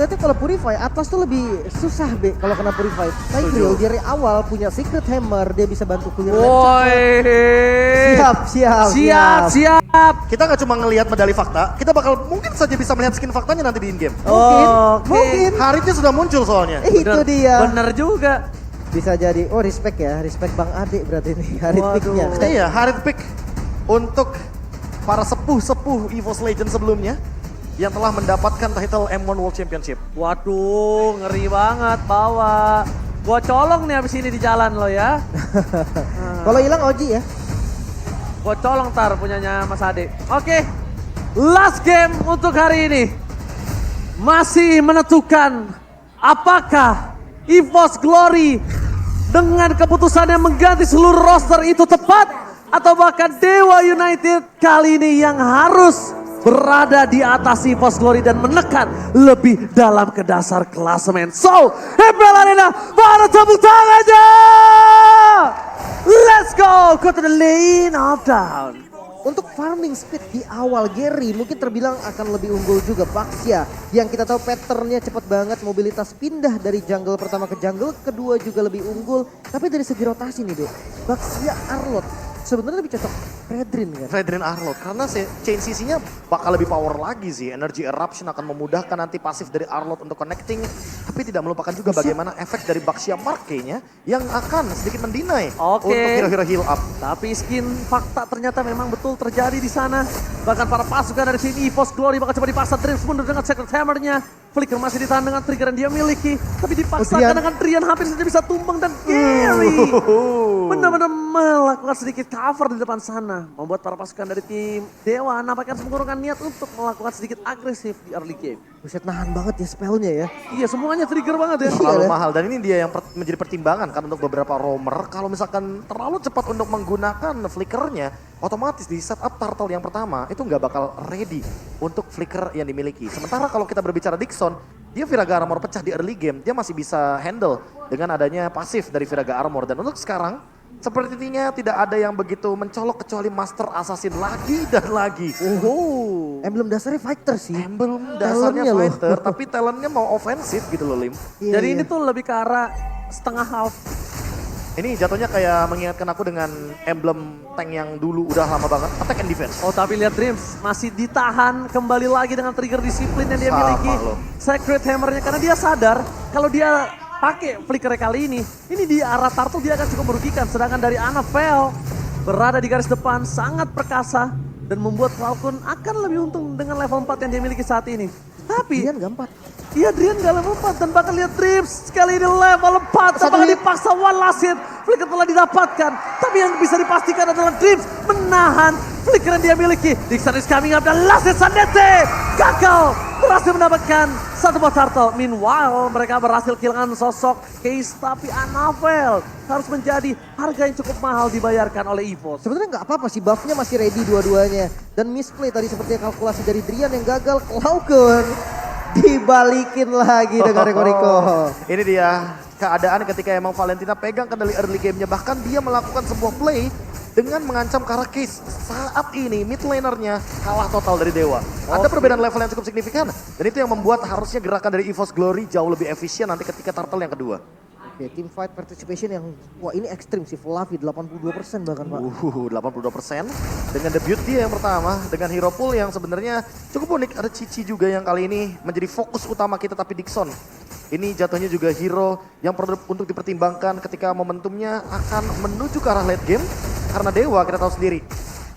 ngeliatnya kalau Purify, Atlas tuh lebih susah Be kalau kena Purify. Tigreal dari awal punya Secret Hammer, dia bisa bantu clear Siap. Kita nggak cuma ngelihat medali fakta, kita bakal mungkin saja bisa melihat skin faktanya nanti di in-game. Mungkin. Haritnya sudah muncul soalnya. Itu dia. Bener juga. Bisa jadi, oh respect ya, respect Bang Ade berarti nih, Harit picknya. Iya, Harit pick untuk para sepuh-sepuh EVOS Legends sebelumnya yang telah mendapatkan title M1 World Championship. Waduh, ngeri banget bawa. Gua colong nih abis ini di jalan lo ya. Kalau hilang Oji ya. Gua colong tar punyanya Mas Ade. Oke, last game untuk hari ini. Masih menentukan apakah EVOS Glory dengan keputusannya mengganti seluruh roster itu tepat. Atau bahkan Dewa United kali ini yang harus berada di atas EVOS Glory dan menekan lebih dalam ke dasar klasemen. So, MPL Arena, pada tepuk tangannya! Let's go to the lane of down. Untuk farming speed di awal Gary mungkin terbilang akan lebih unggul juga Baxia. Yang kita tahu patternnya cepat banget, mobilitas pindah dari jungle pertama ke jungle kedua juga lebih unggul. Tapi dari segi rotasi nih Dek, Baxia Arlot sebenarnya lebih cocok Fredrin kan? Fredrin Arlot, karena chain CC-nya bakal lebih power lagi sih. Energy Eruption akan memudahkan nanti pasif dari Arlot untuk connecting. Tapi tidak melupakan juga bagaimana efek dari Baxia Mark kayaknya yang akan sedikit mendinai untuk hero-hero heal up. Tapi skin fakta ternyata memang betul terjadi di sana. Bahkan para pasukan dari sini EVOS Glory bakal coba dipaksa Dreams mundur dengan Secret Hammer-nya. Flicker masih ditahan dengan trigger yang dia miliki. Tapi dipaksakan dengan Drian hampir saja bisa tumbang dan Gary benar-benar melakukan sedikit cover di depan sana. Membuat para pasukan dari tim Dewa nampaknya harus mengurungkan niat untuk melakukan sedikit agresif di early game. Buset nahan banget ya spellnya ya. Iya semuanya trigger banget ya. Terlalu mahal dan ini dia yang menjadi pertimbangan kan untuk beberapa roamer. Kalau misalkan terlalu cepat untuk menggunakan flickernya, otomatis di setup turtle yang pertama itu nggak bakal ready untuk flicker yang dimiliki. Sementara kalau kita berbicara Dixon, dia Viraga Armor pecah di early game, dia masih bisa handle dengan adanya pasif dari Viraga Armor. Dan untuk sekarang, sepertinya tidak ada yang begitu mencolok kecuali Master Assassin lagi dan lagi. Emblem dasarnya fighter sih. Emblem dasarnya fighter, tapi talentnya mau ofensif gitu loh Lim. Jadi ini tuh lebih ke arah setengah half. Ini jatuhnya kayak mengingatkan aku dengan emblem tank yang dulu udah lama banget, attack and defense. Oh tapi lihat Dreams masih ditahan kembali lagi dengan trigger disiplin yang dia miliki. Secret Hammer-nya karena dia sadar kalau dia pakai flicker kali ini di arah Turtle dia akan cukup merugikan. Sedangkan dari Annabelle berada di garis depan sangat perkasa dan membuat Falcon akan lebih untung dengan level 4 yang dia miliki saat ini. Tapi Drian gak 4. Iya Drian gak level 4 dan bahkan lihat Dreams sekali ini level 4 dan bahkan dipaksa one last hit. Flicker telah didapatkan tapi yang bisa dipastikan adalah Dreams menahan flicker yang dia miliki. Dixon is coming up dan last hit Sanete gagal berhasil mendapatkan satu buah turtle. Meanwhile mereka berhasil kehilangan sosok Case tapi Annabelle harus menjadi harga yang cukup mahal dibayarkan oleh EVOS. Sebenarnya nggak apa-apa sih, buffnya masih ready dua-duanya. Dan misplay tadi seperti kalkulasi dari Drian yang gagal. Klauken dibalikin lagi dengan Riko. Ini dia keadaan ketika emang Valentina pegang kendali early gamenya. Bahkan dia melakukan sebuah play dengan mengancam Karakis. Saat ini mid lanernya kalah total dari Dewa. Ada perbedaan level yang cukup signifikan. Dan itu yang membuat harusnya gerakan dari EVOS Glory jauh lebih efisien nanti ketika turtle yang kedua. Oke, team fight participation yang, wah ini ekstrim sih, Flavi 82% bahkan Pak. 82% dengan debut dia yang pertama dengan hero pool yang sebenarnya cukup unik. Ada Cici juga yang kali ini menjadi fokus utama kita tapi Dixon. Ini jatuhnya juga hero yang perlu untuk dipertimbangkan ketika momentumnya akan menuju ke arah late game. Karena Dewa kita tahu sendiri,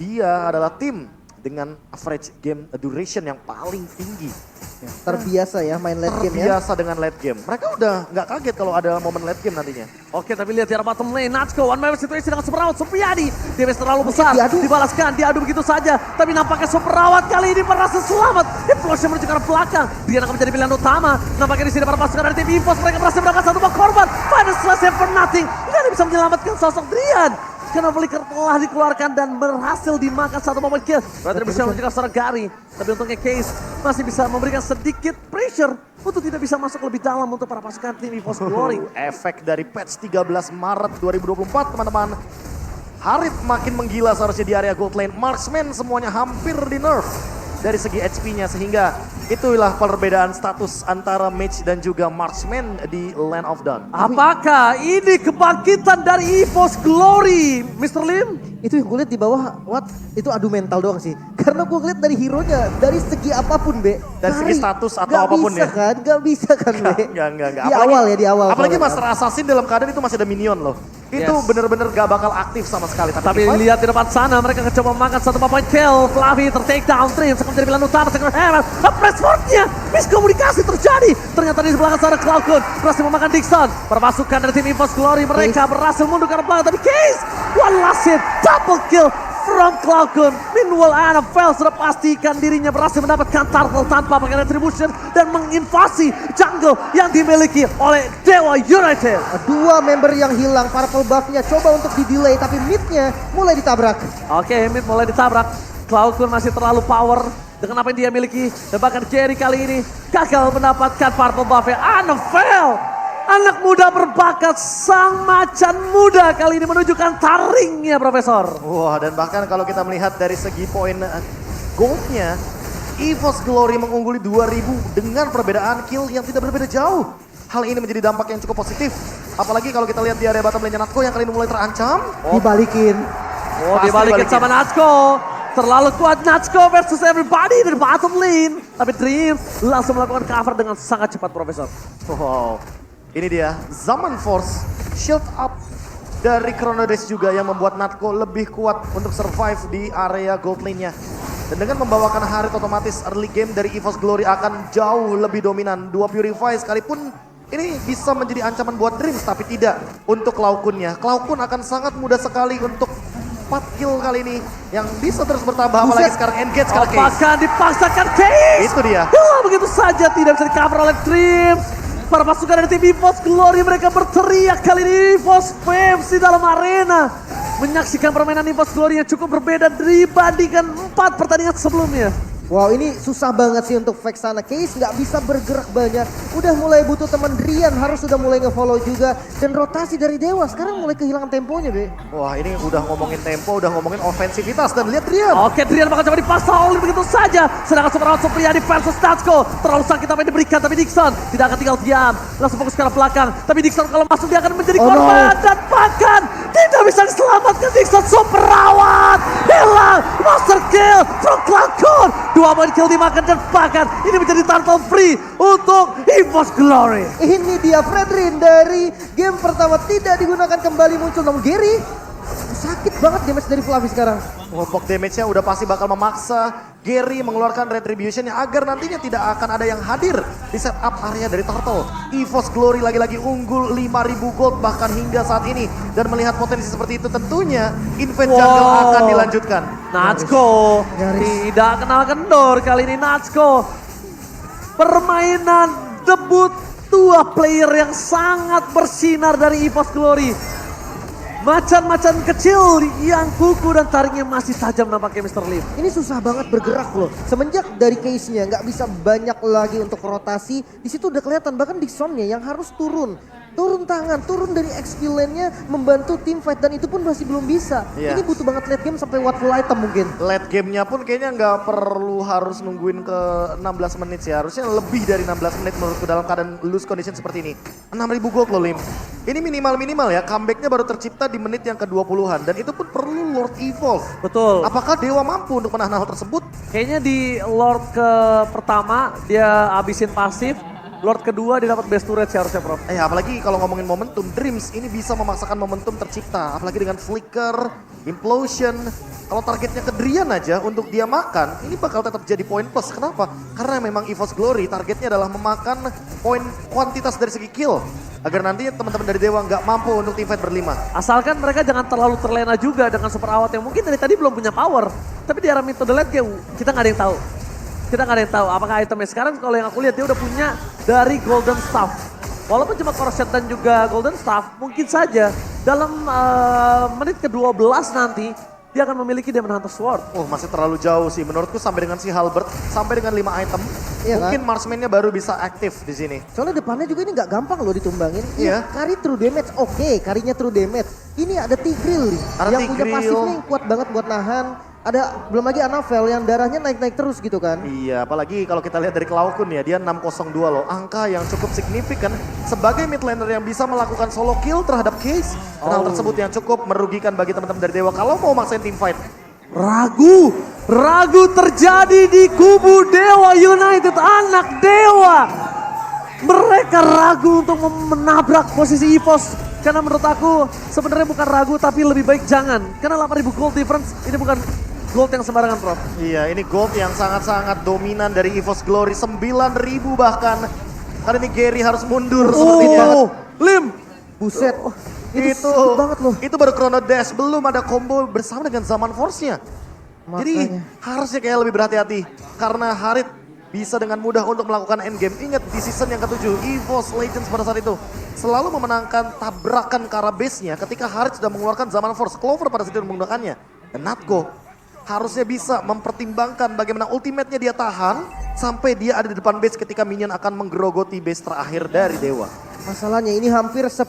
dia adalah tim dengan average game duration yang paling tinggi. Ya, terbiasa ya main late game ya. Terbiasa dengan late game. Mereka udah nggak kaget kalau ada momen late game nantinya. Oke tapi lihat di arah bottom lane, Natsuko one man situation dengan Superawat Supriyadi. Damage terlalu besar, dibalaskan, diadu begitu saja. Tapi nampaknya Superawat kali ini berhasil selamat. Implosion menuju ke arah belakang. Dia akan menjadi pilihan utama. Nampaknya di sini para pasukan dari tim EVOS mereka berhasil mendapatkan satu buah korban. Final selesai for nothing. Nggak ada bisa menyelamatkan sosok Drian. Karena flicker telah dikeluarkan dan berhasil dimakan satu momen kill. Berarti bisa menunjukkan seorang Gary. Tapi untungnya Case masih bisa memberikan sedikit pressure untuk tidak bisa masuk lebih dalam untuk para pasukan tim EVOS Glory. Efek dari patch 13 Maret 2024 teman-teman. Harit makin menggila seharusnya di area gold lane. Marksman semuanya hampir di nerf dari segi HP-nya sehingga Itulah perbedaan status antara Mage dan juga Marksman di Land of Dawn. Apakah ini kebangkitan dari EVOS Glory, Mr. Lim? Itu yang gue lihat di bawah, itu adu mental doang sih. Karena gue lihat dari hero-nya, dari segi apapun, Be. Dari segi status atau apapun ya. Gak bisa kan, Be. Enggak. Di awal. Apalagi Master Assassin dalam keadaan itu masih ada minion loh. Itu bener-bener gak bakal aktif sama sekali. Tapi lihat di depan sana, mereka mencoba makan satu point kill. Flavi ter-take down, Dreams akan menjadi pilihan utama. Second Heaven, pressworknya, miskomunikasi terjadi. Ternyata di belakang sana Cloud9 berhasil memakan Dixon. Permasukan dari tim EVOS Glory, mereka berhasil mundur ke arah belakang. Tapi Case, one last hit, double kill from Cloud9. Meanwhile, NFL sudah pastikan dirinya berhasil mendapatkan turtle tanpa pakai retribution dan menginvasi jungle yang dimiliki oleh Dewa United. Dua member yang hilang, purple buff-nya coba untuk di-delay, tapi mid-nya mulai ditabrak. Oke, mid mulai ditabrak. Cloud9 masih terlalu power dengan apa yang dia miliki. Dan bahkan Jerry kali ini gagal mendapatkan purple buff-nya. NFL! Anak muda berbakat, sang macan muda kali ini menunjukkan taringnya, Profesor. Wah, dan bahkan kalau kita melihat dari segi poin goldnya, EVOS Glory mengungguli 2000 dengan perbedaan kill yang tidak berbeda jauh. Hal ini menjadi dampak yang cukup positif. Apalagi kalau kita lihat di area bottom lane-nya Natco yang kali ini mulai terancam. Dibalikin. Dibalikin sama Natco. Terlalu kuat Natco versus everybody di bottom lane. Tapi Dreams langsung melakukan cover dengan sangat cepat, Profesor. Wow. Ini dia, Zaman Force, shield up dari Chrono Dash juga yang membuat Natco lebih kuat untuk survive di area gold lane-nya. Dan dengan membawakan Harit otomatis early game dari EVOS Glory akan jauh lebih dominan. Dua Purify sekalipun ini bisa menjadi ancaman buat Dreams, tapi tidak untuk Cloud9-nya. Cloud9 akan sangat mudah sekali untuk 4 kill kali ini yang bisa terus bertambah, apalagi sekarang engage kali Case. Apakah dipaksakan Case? Itu dia. Hilang begitu saja, tidak bisa di cover oleh Dreams. Para pasukan dari tim EVOS Glory mereka berteriak kali ini. EVOS Faves di dalam arena menyaksikan permainan EVOS Glory yang cukup berbeda dibandingkan 4 pertandingan sebelumnya. Wow, ini susah banget sih untuk fake sana. Case nggak bisa bergerak banyak. Udah mulai butuh teman Drian, harus sudah mulai nge-follow juga. Dan rotasi dari Dewa sekarang mulai kehilangan temponya, Be. Wah, ini udah ngomongin tempo, udah ngomongin ofensivitas, dan lihat Drian. Oke, Drian bakal coba dipaksa oleh begitu saja. Sedangkan Superround Supriyadi versus Natco. Terlalu sakit apa yang diberikan, tapi Dixon tidak akan tinggal diam. Langsung fokus ke arah belakang. Tapi Dixon kalau masuk dia akan menjadi korban. Dan bahkan tidak bisa diselamatkan Dixon. Superrawat hilang. Master kill from Cloud9. 2 poin kill dimakan dan bahkan ini menjadi turtle free untuk EVOS Glory. Ini dia Fredrin dari game pertama tidak digunakan kembali muncul. Namun Gary sakit banget damage dari Flavi sekarang. Kelompok damage-nya udah pasti bakal memaksa Gary mengeluarkan retribution agar nantinya tidak akan ada yang hadir di setup area dari Turtle. EVOS Glory lagi-lagi unggul 5.000 gold bahkan hingga saat ini. Dan melihat potensi seperti itu tentunya Invent Jungle akan dilanjutkan. Natco tidak kenal kendor kali ini Natco. Permainan debut dua player yang sangat bersinar dari EVOS Glory. Macan-macan kecil yang kuku dan taringnya masih tajam nampaknya Mr. Lim. Ini susah banget bergerak loh. Semenjak dari case-nya nggak bisa banyak lagi untuk rotasi. Di situ udah kelihatan bahkan Dixon-nya yang harus turun tangan, turun dari XP lane-nya membantu tim fight dan itu pun masih belum bisa. Iya. Ini butuh banget late game sampai watchful item mungkin. Late game-nya pun kayaknya nggak perlu harus nungguin ke 16 menit sih. Harusnya lebih dari 16 menit menurutku dalam keadaan loose condition seperti ini. 6.000 gold loh Lim. Ini minimal-minimal ya, comeback-nya baru tercipta di menit yang ke-20-an. Dan itu pun perlu Lord Evolve. Betul. Apakah Dewa mampu untuk menahan hal tersebut? Kayaknya di Lord ke pertama dia abisin pasif. Lord kedua dia dapat best turret sih harusnya Prof. Apalagi kalau ngomongin momentum, Dreams ini bisa memaksakan momentum tercipta. Apalagi dengan Flicker, Implosion. Kalau targetnya ke Drian aja untuk dia makan, ini bakal tetap jadi poin plus. Kenapa? Karena memang EVOS Glory targetnya adalah memakan poin kuantitas dari segi kill. Agar nantinya teman-teman dari Dewa nggak mampu untuk teamfight berlima. Asalkan mereka jangan terlalu terlena juga dengan super awat yang mungkin dari tadi belum punya power. Tapi di arah mid to the late game kita nggak ada yang tahu. Kita nggak ada yang tahu apakah itemnya sekarang kalau yang aku lihat dia udah punya dari Golden Staff. Walaupun cuma Corset dan juga Golden Staff, mungkin saja dalam menit ke-12 nanti dia akan memiliki Demon Hunter Sword. Oh masih terlalu jauh sih menurutku sampai dengan si Halberd, sampai dengan 5 item. Iya mungkin kan? Marksman-nya baru bisa aktif di sini. Soalnya depannya juga ini nggak gampang loh ditumbangin. Iya. Kari true damage, oke, karinya true damage. Ini ada Tigreal nih, Ada yang punya Tigreal. pasifnya yang kuat banget buat nahan. belum lagi Anavel yang darahnya naik-naik terus gitu kan. Iya, apalagi kalau kita lihat dari Klaukun ya, dia 602 loh. Angka yang cukup signifikan sebagai mid laner yang bisa melakukan solo kill terhadap Case. Dan hal tersebut yang cukup merugikan bagi teman-teman dari Dewa kalau mau maksain team fight. Ragu terjadi di kubu Dewa United, anak Dewa. Mereka ragu untuk menabrak posisi EVOS. Karena menurut aku sebenarnya bukan ragu tapi lebih baik jangan. Karena 8.000 gold difference ini bukan gold yang sembarangan, Prof. Iya, ini gold yang sangat-sangat dominan dari EVOS Glory. 9.000 bahkan. Kali ini Gary harus mundur sepertinya. Lim. Buset. Itu Itu sakit banget loh. Itu baru Chrono Dash, belum ada combo bersama dengan Zaman Force-nya. Jadi harusnya kayak lebih berhati-hati. Karena Harit bisa dengan mudah untuk melakukan endgame. Ingat di season yang ke-7, EVOS Legends pada saat itu selalu memenangkan tabrakan ke arah base-nya ketika Harit sudah mengeluarkan Zaman Force. Clover pada saat itu menggunakannya. Dan Natgo harusnya bisa mempertimbangkan bagaimana ultimate-nya dia tahan sampai dia ada di depan base ketika minion akan menggerogoti base terakhir dari Dewa. Masalahnya ini hampir 10.000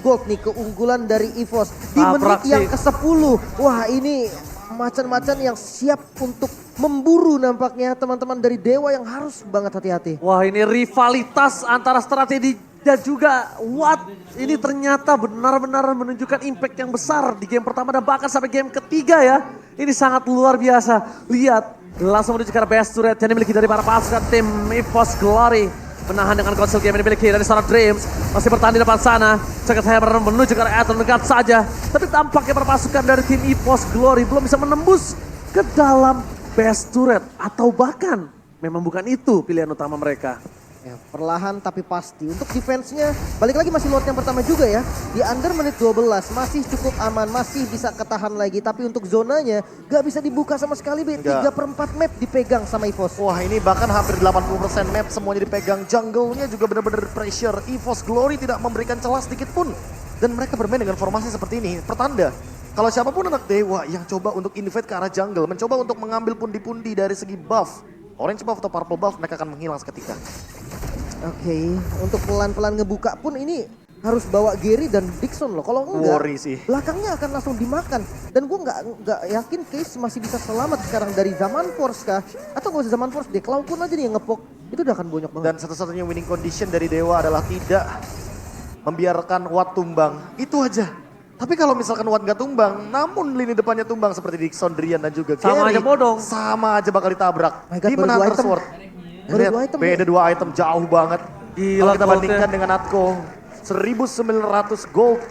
gold nih keunggulan dari EVOS di Tabrak menit yang sih. ke-10. Wah ini macan-macan yang siap untuk memburu nampaknya teman-teman dari Dewa yang harus banget hati-hati. Wah, ini rivalitas antara strategi dan juga Watt. Ini ternyata benar-benar menunjukkan impact yang besar di game pertama dan bahkan sampai game ketiga ya. Ini sangat luar biasa. Lihat, langsung menuju ke arah best turret yang dimiliki dari para pasukan tim EVOS Glory. Menahan dengan konsol game yang dimiliki dari seorang Dreams. Masih bertahan di depan sana. Jagat Hammer menuju ke arah Aether dekat saja. Tapi tampaknya para pasukan dari tim EVOS Glory belum bisa menembus ke dalam best turret. Atau bahkan memang bukan itu pilihan utama mereka. Ya, perlahan tapi pasti. Untuk defense-nya balik lagi masih lot yang pertama juga ya. Di under menit 12 masih cukup aman, masih bisa ketahan lagi. Tapi untuk zonanya gak bisa dibuka sama sekali. 3/4 map dipegang sama EVOS. Wah, ini bahkan hampir 80% map semuanya dipegang. Jungle-nya juga benar-benar pressure. EVOS Glory tidak memberikan celah sedikit pun. Dan mereka bermain dengan formasi seperti ini. Pertanda kalau siapapun anak Dewa yang coba untuk invade ke arah jungle, mencoba untuk mengambil pundi-pundi dari segi buff, orange buff atau purple buff, mereka akan menghilang seketika. Oke, untuk pelan-pelan ngebuka pun ini harus bawa Gary dan Dixon loh. Kalau enggak, Worry sih. belakangnya akan langsung dimakan. Dan gue nggak yakin Case masih bisa selamat sekarang dari Zaman Force kah? Atau nggak usah Zaman Force deh, Klaukun aja nih yang ngepok. Itu udah akan bonyok banget. Dan satu-satunya winning condition dari Dewa adalah tidak membiarkan Watt tumbang. Itu aja. Tapi kalau misalkan Watt gak tumbang, namun lini depannya tumbang seperti Dixon, Drian dan juga Sama Gary, aja bodong. sama aja bakal ditabrak. My God, Demon baru dua Hunter item. Sword. Baru Lihat, dua item beda ya. 2 item jauh banget. Gila Kalau kita goldnya. bandingkan dengan Natko, 1.900 gold.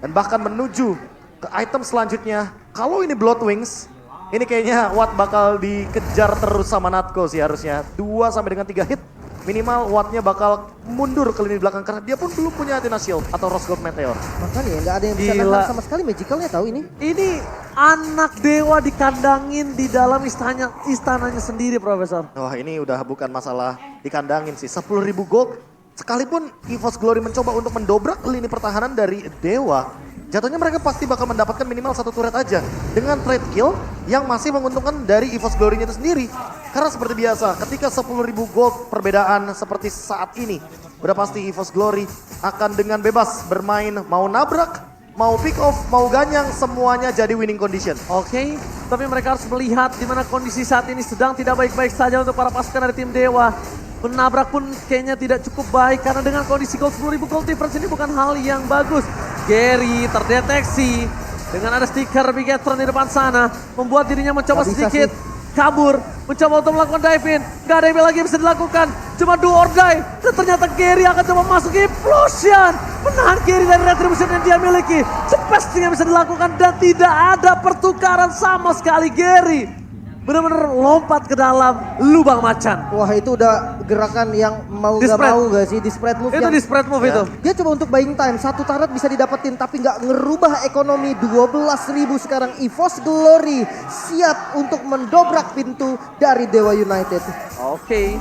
Dan bahkan menuju ke item selanjutnya. Kalau ini Blood Wings, ini kayaknya Watt bakal dikejar terus sama Natko sih harusnya. 2 sampai dengan 3 hit. Minimal Wattnya bakal mundur ke lini belakang karena dia pun belum punya Athena Shield atau Rose Gold Meteor. Makanya nggak ada yang bisa Gila. nahan sama sekali magicalnya tahu ini. Ini anak Dewa dikandangin di dalam istananya sendiri, Profesor. Wah, ini udah bukan masalah dikandangin sih. 10.000 gold. Sekalipun EVOS Glory mencoba untuk mendobrak lini pertahanan dari Dewa, jatuhnya mereka pasti bakal mendapatkan minimal 1 turret aja. Dengan trade kill yang masih menguntungkan dari EVOS Glory-nya itu sendiri. Karena seperti biasa, ketika 10.000 gold perbedaan seperti saat ini, udah pasti EVOS Glory akan dengan bebas bermain, mau nabrak, mau pick off, mau ganyang, semuanya jadi winning condition. Oke, tapi mereka harus melihat di mana kondisi saat ini sedang tidak baik-baik saja untuk para pasukan dari tim Dewa. Menabrak pun kayaknya tidak cukup baik karena dengan kondisi gold 10.000 gold difference ini bukan hal yang bagus. Gary terdeteksi dengan ada stiker Bigetron di depan sana, membuat dirinya mencoba Nggak bisa sedikit kabur, mencoba untuk melakukan dive in. Gak ada yang lagi yang bisa dilakukan, cuma do or die. Dan ternyata Gary akan coba masuk implosion, menahan Gary dari retribution yang dia miliki. Cepat yang bisa dilakukan dan tidak ada pertukaran sama sekali. Gary benar-benar lompat ke dalam lubang macan. Wah itu udah gerakan yang mau Di gak spread. mau gak sih di spread move Itu yang di spread move Ya. itu. dia coba untuk buying time, 1 turret bisa didapetin tapi nggak ngerubah ekonomi. 12.000 sekarang EVOS Glory siap untuk mendobrak pintu dari Dewa United. Oke.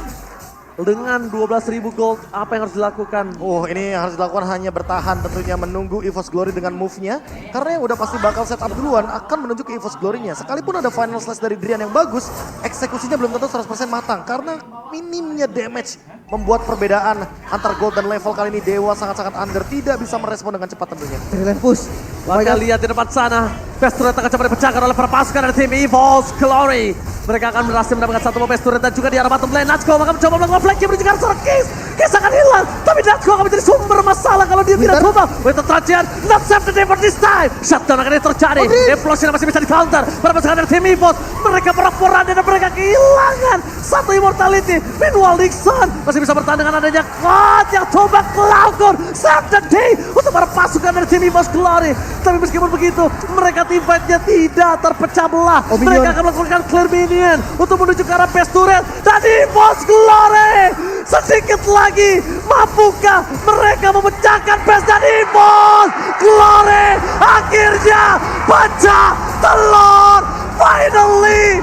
Dengan 12.000 gold, apa yang harus dilakukan? Oh, ini yang harus dilakukan hanya bertahan tentunya menunggu EVOS Glory dengan move-nya. Karena yang udah pasti bakal set up duluan akan menuju ke EVOS Glory-nya. Sekalipun ada final slash dari Drian yang bagus, eksekusinya belum tentu 100% matang. Karena minimnya damage membuat perbedaan antar gold dan level kali ini Dewa sangat-sangat under. Tidak bisa merespon dengan cepat tentunya. Brilliant push. Oh my Maka God. lihat di depan sana, Best turret akan coba dipecahkan oleh para pasukan dari tim EVOS Glory. Mereka akan berhasil mendapatkan satu best turret dan juga di arah bottom lane. Natsuko akan mencoba melakukan flanking menuju ke arah seorang Kiss. Kiss akan hilang, tapi Natsuko akan menjadi sumber masalah kalau dia tidak tumbang. With the trajan, not save the day for this time. Shutdown akan terjadi. Implosion masih bisa di counter. Para pasukan dari tim EVOS, mereka porak-poranda dan mereka kehilangan satu immortality. Meanwhile Nixon masih bisa bertahan dengan adanya Quad yang coba melakukan save the day untuk para pasukan dari tim EVOS Glory. Tapi meskipun begitu, mereka teamfight-nya tidak terpecah belah. Mereka akan melakukan clear minion untuk menuju ke arah base turret. Dan EVOS Glory sedikit lagi, mampukah mereka memecahkan base dan EVOS Glory akhirnya pecah telur. Finally,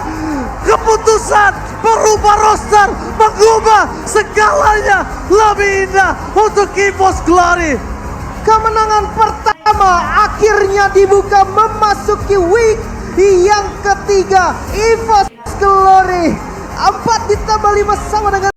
keputusan berubah roster, mengubah segalanya lebih indah untuk EVOS Glory. Kemenangan pertama akhirnya dibuka memasuki week yang ketiga. EVOS Glory 4 ditambah 5 sama dengan